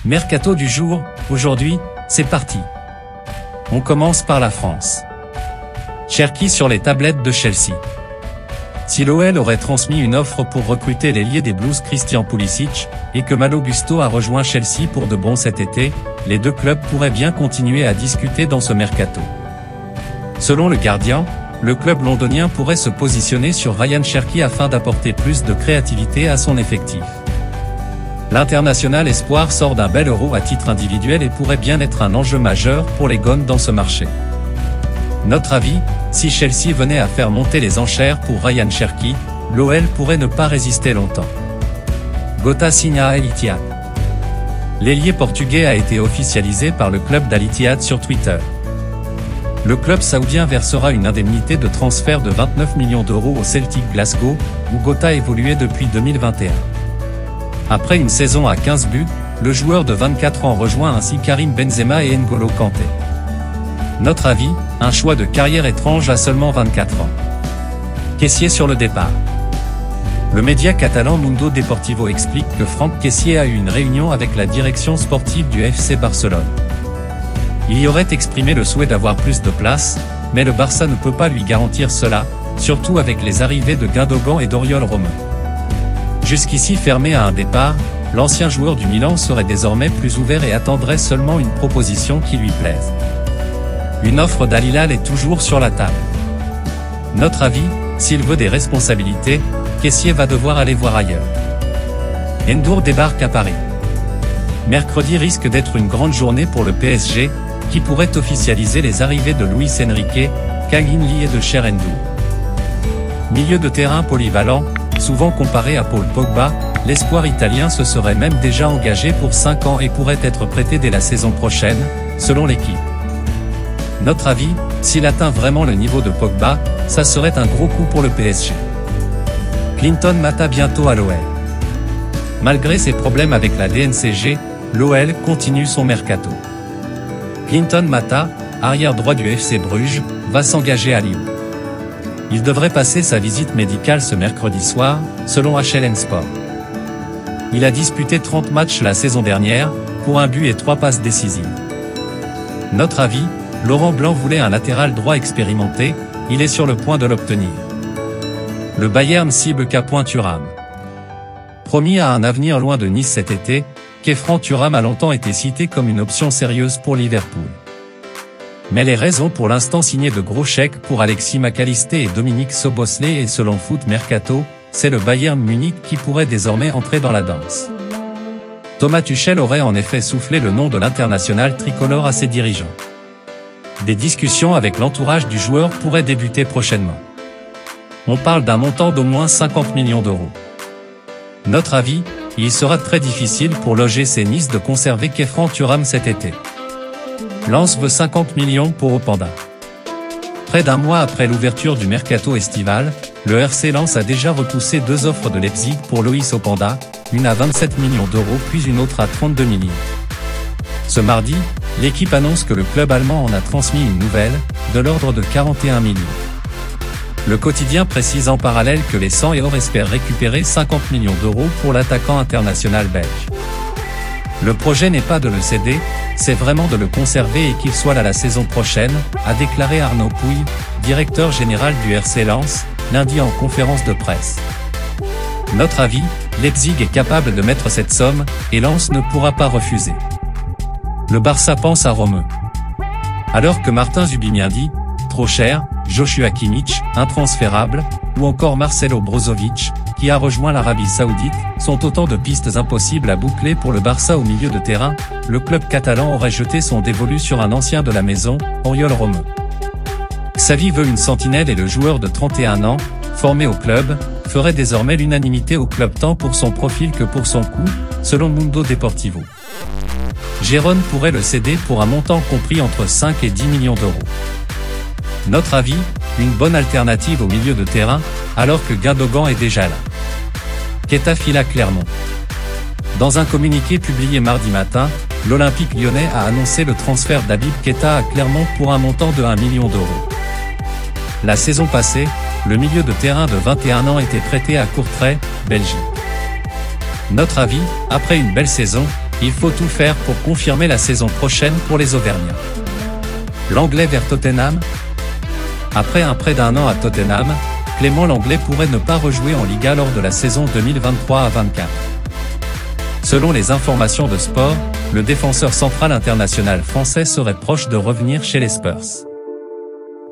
Mercato du jour, aujourd'hui, c'est parti. On commence par la France. Cherki sur les tablettes de Chelsea. Si l'OL aurait transmis une offre pour recruter l'ailier des Blues Christian Pulisic, et que Malo Gusto a rejoint Chelsea pour de bon cet été, les deux clubs pourraient bien continuer à discuter dans ce mercato. Selon le Guardian, le club londonien pourrait se positionner sur Ryan Cherki afin d'apporter plus de créativité à son effectif. L'international espoir sort d'un bel Euro à titre individuel et pourrait bien être un enjeu majeur pour les Gones dans ce marché. Notre avis, si Chelsea venait à faire monter les enchères pour Ryan Cherki, l'OL pourrait ne pas résister longtemps. Gota signe à Al Ittihad. L'ailier portugais a été officialisé par le club d'Al Ittihad sur Twitter. Le club saoudien versera une indemnité de transfert de 29 millions d'euros au Celtic Glasgow, où Gota évoluait depuis 2021. Après une saison à 15 buts, le joueur de 24 ans rejoint ainsi Karim Benzema et N'Golo Kanté. Notre avis, un choix de carrière étrange à seulement 24 ans. Kessié sur le départ. Le média catalan Mundo Deportivo explique que Franck Kessié a eu une réunion avec la direction sportive du FC Barcelone. Il y aurait exprimé le souhait d'avoir plus de place, mais le Barça ne peut pas lui garantir cela, surtout avec les arrivées de Gundogan et d'Oriol Romeu. Jusqu'ici fermé à un départ, l'ancien joueur du Milan serait désormais plus ouvert et attendrait seulement une proposition qui lui plaise. Une offre d'Al Hilal est toujours sur la table. Notre avis, s'il veut des responsabilités, Kessié va devoir aller voir ailleurs. N'Dour débarque à Paris. Mercredi risque d'être une grande journée pour le PSG, qui pourrait officialiser les arrivées de Luis Enrique, Kangin Lee et de Cher N'Dour. Milieu de terrain polyvalent, souvent comparé à Paul Pogba, l'espoir italien se serait même déjà engagé pour 5 ans et pourrait être prêté dès la saison prochaine, selon l'équipe. Notre avis, s'il atteint vraiment le niveau de Pogba, ça serait un gros coup pour le PSG. Clinton Mata bientôt à l'OL. Malgré ses problèmes avec la DNCG, l'OL continue son mercato. Clinton Mata, arrière droit du FC Bruges, va s'engager à Lyon. Il devrait passer sa visite médicale ce mercredi soir, selon HLN Sport. Il a disputé 30 matchs la saison dernière, pour un but et 3 passes décisives. Notre avis, Laurent Blanc voulait un latéral droit expérimenté, il est sur le point de l'obtenir. Le Bayern cible Khéphren Thuram. Promis à un avenir loin de Nice cet été, Khéphren Thuram a longtemps été cité comme une option sérieuse pour Liverpool. Mais les raisons pour l'instant signer de gros chèques pour Alexis McAllister et Dominique Szoboszlai et selon Foot Mercato, c'est le Bayern Munich qui pourrait désormais entrer dans la danse. Thomas Tuchel aurait en effet soufflé le nom de l'international tricolore à ses dirigeants. Des discussions avec l'entourage du joueur pourraient débuter prochainement. On parle d'un montant d'au moins 50 millions d'euros. Notre avis, il sera très difficile pour l'OGC Nice de conserver Khéphren Thuram cet été. Lens veut 50 millions pour Openda. Près d'un mois après l'ouverture du mercato estival, le RC Lens a déjà repoussé 2 offres de Leipzig pour Loïs Openda, une à 27 millions d'euros puis une autre à 32 millions. Ce mardi, l'équipe annonce que le club allemand en a transmis une nouvelle, de l'ordre de 41 millions. Le quotidien précise en parallèle que les 100 et or espèrent récupérer 50 millions d'euros pour l'attaquant international belge. Le projet n'est pas de le céder, c'est vraiment de le conserver et qu'il soit là la saison prochaine, a déclaré Arnaud Pouille, directeur général du RC Lens, lundi en conférence de presse. Notre avis, Leipzig est capable de mettre cette somme, et Lens ne pourra pas refuser. Le Barça pense à Romeu. Alors que Martin Zubimendi, trop cher, Joshua Kimmich, intransférable, ou encore Marcelo Brozovic, qui a rejoint l'Arabie Saoudite, sont autant de pistes impossibles à boucler pour le Barça au milieu de terrain, le club catalan aurait jeté son dévolu sur un ancien de la maison, Oriol Romeu. Xavi veut une sentinelle et le joueur de 31 ans, formé au club, ferait désormais l'unanimité au club tant pour son profil que pour son coût, selon Mundo Deportivo. Gérone pourrait le céder pour un montant compris entre 5 et 10 millions d'euros. Notre avis, une bonne alternative au milieu de terrain, alors que Gundogan est déjà là. Keita file à Clermont. Dans un communiqué publié mardi matin, l'Olympique lyonnais a annoncé le transfert d'Habib Keita à Clermont pour un montant de 1 million d'euros. La saison passée, le milieu de terrain de 21 ans était prêté à Courtrai, Belgique. Notre avis, après une belle saison, il faut tout faire pour confirmer la saison prochaine pour les Auvergnats. Lenglet vers Tottenham? Après près d'un an à Tottenham, Clément Lenglet pourrait ne pas rejouer en Liga lors de la saison 2023-24. Selon les informations de Sport, le défenseur central international français serait proche de revenir chez les Spurs.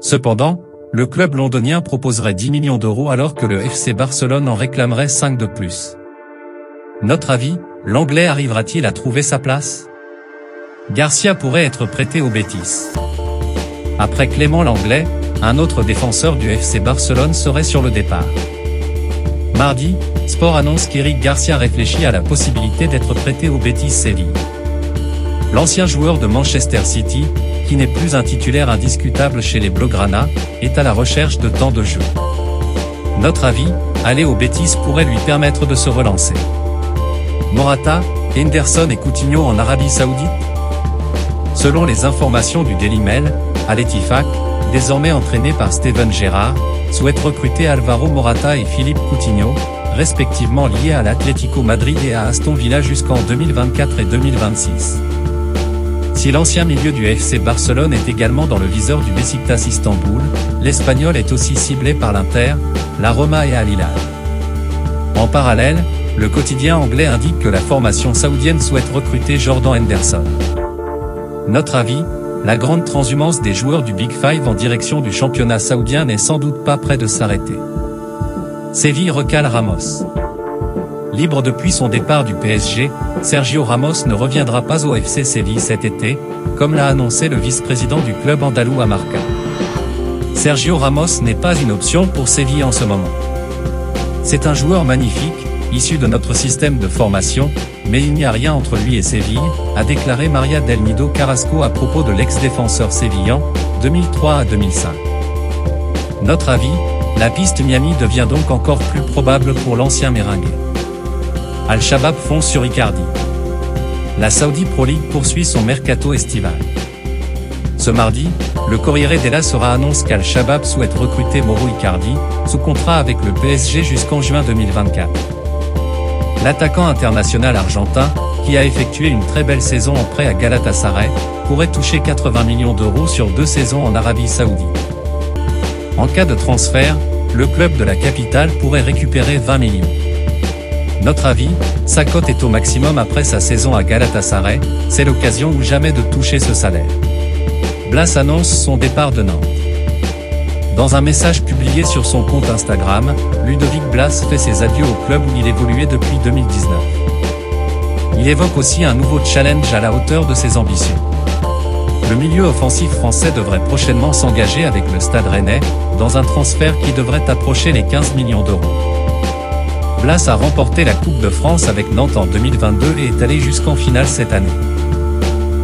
Cependant, le club londonien proposerait 10 millions d'euros alors que le FC Barcelone en réclamerait 5 de plus. Notre avis, Lenglet arrivera-t-il à trouver sa place? Garcia pourrait être prêté au Betis. Après Clément Lenglet, un autre défenseur du FC Barcelone serait sur le départ. Mardi, Sport annonce qu'Eric Garcia réfléchit à la possibilité d'être prêté au Betis Séville. L'ancien joueur de Manchester City, qui n'est plus un titulaire indiscutable chez les Blaugrana, est à la recherche de temps de jeu. Notre avis, aller au Betis pourrait lui permettre de se relancer. Morata, Henderson et Coutinho en Arabie Saoudite? Selon les informations du Daily Mail, Al Ettifaq, désormais entraîné par Steven Gerrard, souhaite recruter Alvaro Morata et Philippe Coutinho, respectivement liés à l'Atlético Madrid et à Aston Villa jusqu'en 2024 et 2026. Si l'ancien milieu du FC Barcelone est également dans le viseur du Beşiktaş Istanbul, l'Espagnol est aussi ciblé par l'Inter, la Roma et Al Hilal. En parallèle, le quotidien anglais indique que la formation saoudienne souhaite recruter Jordan Henderson. Notre avis, la grande transhumance des joueurs du Big Five en direction du championnat saoudien n'est sans doute pas près de s'arrêter. Séville recale Ramos. Libre depuis son départ du PSG, Sergio Ramos ne reviendra pas au FC Séville cet été, comme l'a annoncé le vice-président du club andalou à Marca. Sergio Ramos n'est pas une option pour Séville en ce moment. C'est un joueur magnifique, issu de notre système de formation, mais il n'y a rien entre lui et Séville, a déclaré Maria del Nido Carrasco à propos de l'ex-défenseur sévillan, 2003 à 2005. Notre avis, la piste Miami devient donc encore plus probable pour l'ancien Merengue. Al-Shabaab fonce sur Icardi. La Saudi Pro League poursuit son mercato estival. Ce mardi, le Corriere della Sera annonce qu'Al-Shabaab souhaite recruter Mauro Icardi, sous contrat avec le PSG jusqu'en juin 2024. L'attaquant international argentin, qui a effectué une très belle saison en prêt à Galatasaray, pourrait toucher 80 millions d'euros sur 2 saisons en Arabie Saoudite. En cas de transfert, le club de la capitale pourrait récupérer 20 millions. Notre avis, sa cote est au maximum après sa saison à Galatasaray, c'est l'occasion ou jamais de toucher ce salaire. Blas annonce son départ de Nantes. Dans un message publié sur son compte Instagram, Ludovic Blas fait ses adieux au club où il évoluait depuis 2019. Il évoque aussi un nouveau challenge à la hauteur de ses ambitions. Le milieu offensif français devrait prochainement s'engager avec le Stade Rennais, dans un transfert qui devrait approcher les 15 millions d'euros. Blas a remporté la Coupe de France avec Nantes en 2022 et est allé jusqu'en finale cette année.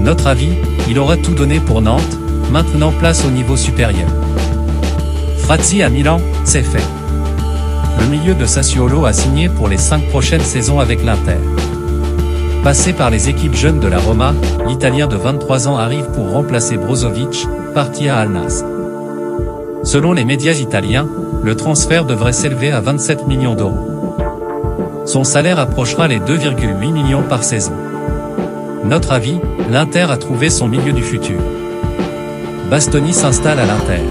Notre avis, il aura tout donné pour Nantes, maintenant place au niveau supérieur. Frazzi à Milan, c'est fait. Le milieu de Sassuolo a signé pour les 5 prochaines saisons avec l'Inter. Passé par les équipes jeunes de la Roma, l'Italien de 23 ans arrive pour remplacer Brozovic, parti à Al Nassr. Selon les médias italiens, le transfert devrait s'élever à 27 millions d'euros. Son salaire approchera les 2,8 millions par saison. Notre avis, l'Inter a trouvé son milieu du futur. Bastoni s'installe à l'Inter.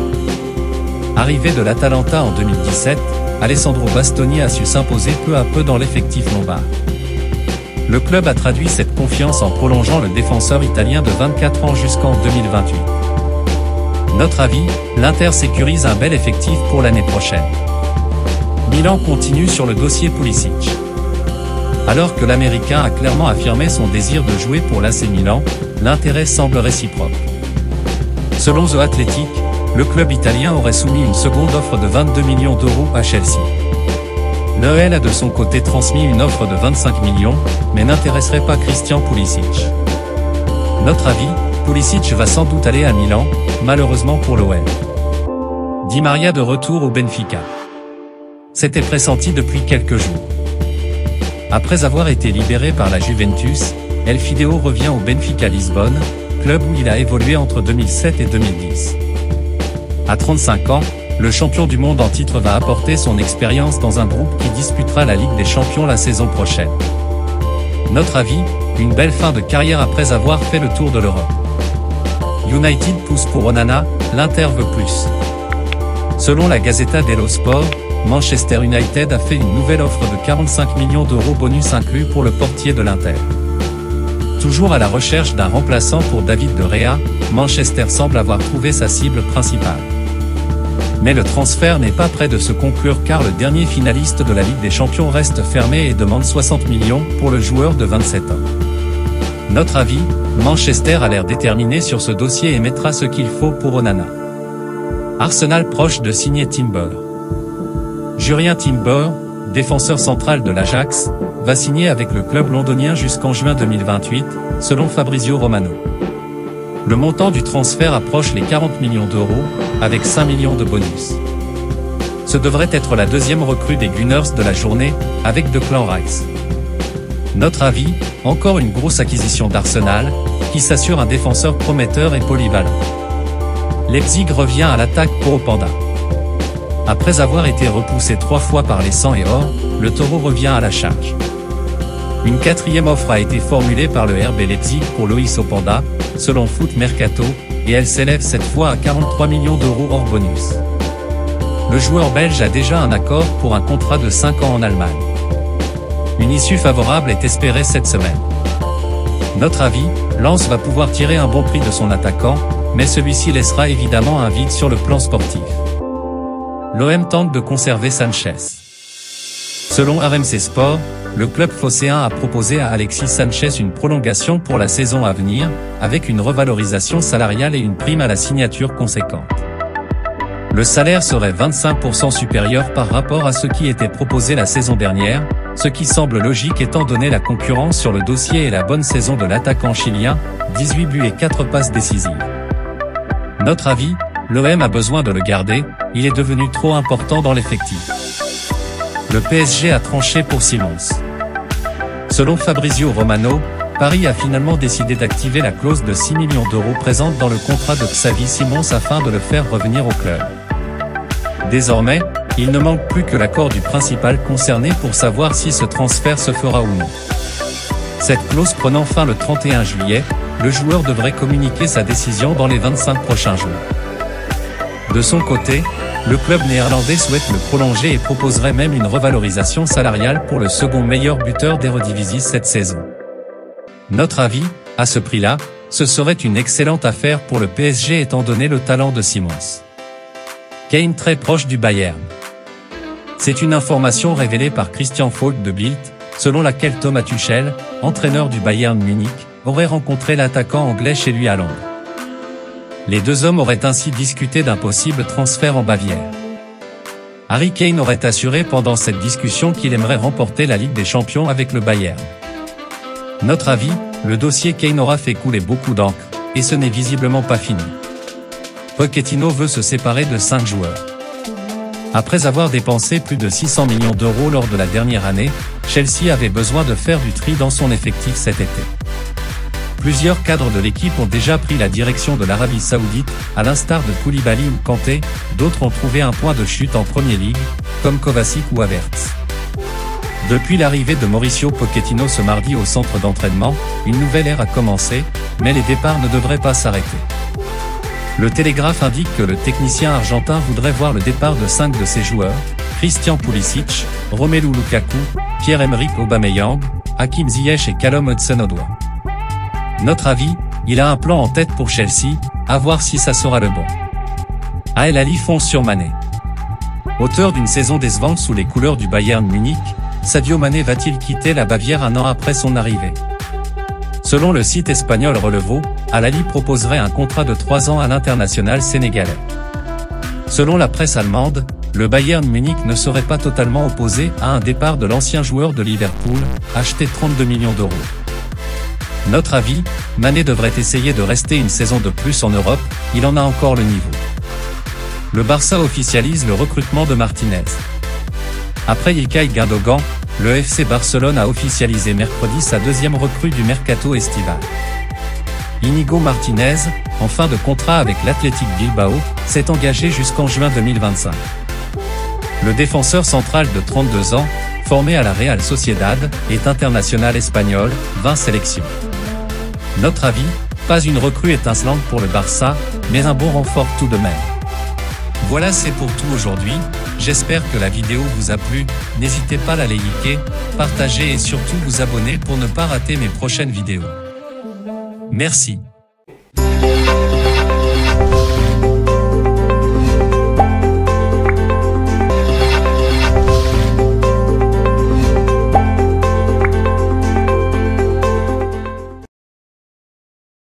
Arrivé de l'Atalanta en 2017, Alessandro Bastoni a su s'imposer peu à peu dans l'effectif lombard. Le club a traduit cette confiance en prolongeant le défenseur italien de 24 ans jusqu'en 2028. Notre avis, l'Inter sécurise un bel effectif pour l'année prochaine. Milan continue sur le dossier Pulisic. Alors que l'Américain a clairement affirmé son désir de jouer pour l'AC Milan, l'intérêt semble réciproque. Selon The Athletic, le club italien aurait soumis une seconde offre de 22 millions d'euros à Chelsea. L'EL a de son côté transmis une offre de 25 millions, mais n'intéresserait pas Christian Pulisic. Notre avis, Pulisic va sans doute aller à Milan, malheureusement pour l'OL. Di Maria de retour au Benfica. C'était pressenti depuis quelques jours. Après avoir été libéré par la Juventus, El Fideo revient au Benfica Lisbonne, club où il a évolué entre 2007 et 2010. À 35 ans, le champion du monde en titre va apporter son expérience dans un groupe qui disputera la Ligue des Champions la saison prochaine. Notre avis, une belle fin de carrière après avoir fait le tour de l'Europe. United pousse pour Onana, l'Inter veut plus. Selon la Gazzetta dello Sport, Manchester United a fait une nouvelle offre de 45 millions d'euros bonus inclus pour le portier de l'Inter. Toujours à la recherche d'un remplaçant pour David de Gea, Manchester semble avoir trouvé sa cible principale. Mais le transfert n'est pas près de se conclure car le dernier finaliste de la Ligue des Champions reste fermé et demande 60 millions pour le joueur de 27 ans. Notre avis, Manchester a l'air déterminé sur ce dossier et mettra ce qu'il faut pour Onana. Arsenal proche de signer Timber. Jurrien Timber, défenseur central de l'Ajax, va signer avec le club londonien jusqu'en juin 2028, selon Fabrizio Romano. Le montant du transfert approche les 40 millions d'euros, avec 5 millions de bonus. Ce devrait être la deuxième recrue des Gunners de la journée, avec Declan Rice. Notre avis, encore une grosse acquisition d'Arsenal, qui s'assure un défenseur prometteur et polyvalent. Leipzig revient à l'attaque pour Openda. Après avoir été repoussé 3 fois par les Sang et Or, le Taureau revient à la charge. Une quatrième offre a été formulée par le RB Leipzig pour Loïs Openda, selon Foot Mercato, et elle s'élève cette fois à 43 millions d'euros hors bonus. Le joueur belge a déjà un accord pour un contrat de 5 ans en Allemagne. Une issue favorable est espérée cette semaine. Notre avis, Lens va pouvoir tirer un bon prix de son attaquant, mais celui-ci laissera évidemment un vide sur le plan sportif. L'OM tente de conserver Sanchez. Selon RMC Sport, le club phocéen a proposé à Alexis Sanchez une prolongation pour la saison à venir, avec une revalorisation salariale et une prime à la signature conséquente. Le salaire serait 25% supérieur par rapport à ce qui était proposé la saison dernière, ce qui semble logique étant donné la concurrence sur le dossier et la bonne saison de l'attaquant chilien, 18 buts et 4 passes décisives. Notre avis, l'OM a besoin de le garder, il est devenu trop important dans l'effectif. Le PSG a tranché pour Simons. Selon Fabrizio Romano, Paris a finalement décidé d'activer la clause de 6 millions d'euros présente dans le contrat de Xavi Simons afin de le faire revenir au club. Désormais, il ne manque plus que l'accord du principal concerné pour savoir si ce transfert se fera ou non. Cette clause prenant fin le 31 juillet, le joueur devrait communiquer sa décision dans les 25 prochains jours. De son côté, le club néerlandais souhaite le prolonger et proposerait même une revalorisation salariale pour le second meilleur buteur d'Eredivisie cette saison. Notre avis, à ce prix-là, ce serait une excellente affaire pour le PSG étant donné le talent de Simons. Kane très proche du Bayern. C'est une information révélée par Christian Falk de Bild, selon laquelle Thomas Tuchel, entraîneur du Bayern Munich, aurait rencontré l'attaquant anglais chez lui à Londres. Les deux hommes auraient ainsi discuté d'un possible transfert en Bavière. Harry Kane aurait assuré pendant cette discussion qu'il aimerait remporter la Ligue des Champions avec le Bayern. Notre avis, le dossier Kane aura fait couler beaucoup d'encre, et ce n'est visiblement pas fini. Pochettino veut se séparer de 5 joueurs. Après avoir dépensé plus de 600 millions d'euros lors de la dernière année, Chelsea avait besoin de faire du tri dans son effectif cet été. Plusieurs cadres de l'équipe ont déjà pris la direction de l'Arabie Saoudite, à l'instar de Koulibaly ou Kanté, d'autres ont trouvé un point de chute en Premier League, comme Kovacic ou Havertz. Depuis l'arrivée de Mauricio Pochettino ce mardi au centre d'entraînement, une nouvelle ère a commencé, mais les départs ne devraient pas s'arrêter. Le Télégraphe indique que le technicien argentin voudrait voir le départ de 5 de ses joueurs, Christian Pulisic, Romelu Lukaku, Pierre-Emerick Aubameyang, Hakim Ziyech et Callum Hudson-Odoi. Notre avis, il a un plan en tête pour Chelsea, à voir si ça sera le bon. El Ali fonce sur Mané. Auteur d'une saison décevante sous les couleurs du Bayern Munich, Sadio Mané va-t-il quitter la Bavière un an après son arrivée? Selon le site espagnol Relevo, El Ali proposerait un contrat de 3 ans à l'international sénégalais. Selon la presse allemande, le Bayern Munich ne serait pas totalement opposé à un départ de l'ancien joueur de Liverpool, acheté 32 millions d'euros. Notre avis, Mané devrait essayer de rester une saison de plus en Europe, il en a encore le niveau. Le Barça officialise le recrutement de Martinez. Après Ilkay Gundogan, le FC Barcelone a officialisé mercredi sa deuxième recrue du mercato estival. Íñigo Martínez, en fin de contrat avec l'Athletic Bilbao, s'est engagé jusqu'en juin 2025. Le défenseur central de 32 ans, formé à la Real Sociedad, est international espagnol, 20 sélections. Notre avis, pas une recrue étincelante pour le Barça, mais un bon renfort tout de même. Voilà, c'est pour tout aujourd'hui, j'espère que la vidéo vous a plu, n'hésitez pas à la liker, partager et surtout vous abonner pour ne pas rater mes prochaines vidéos. Merci.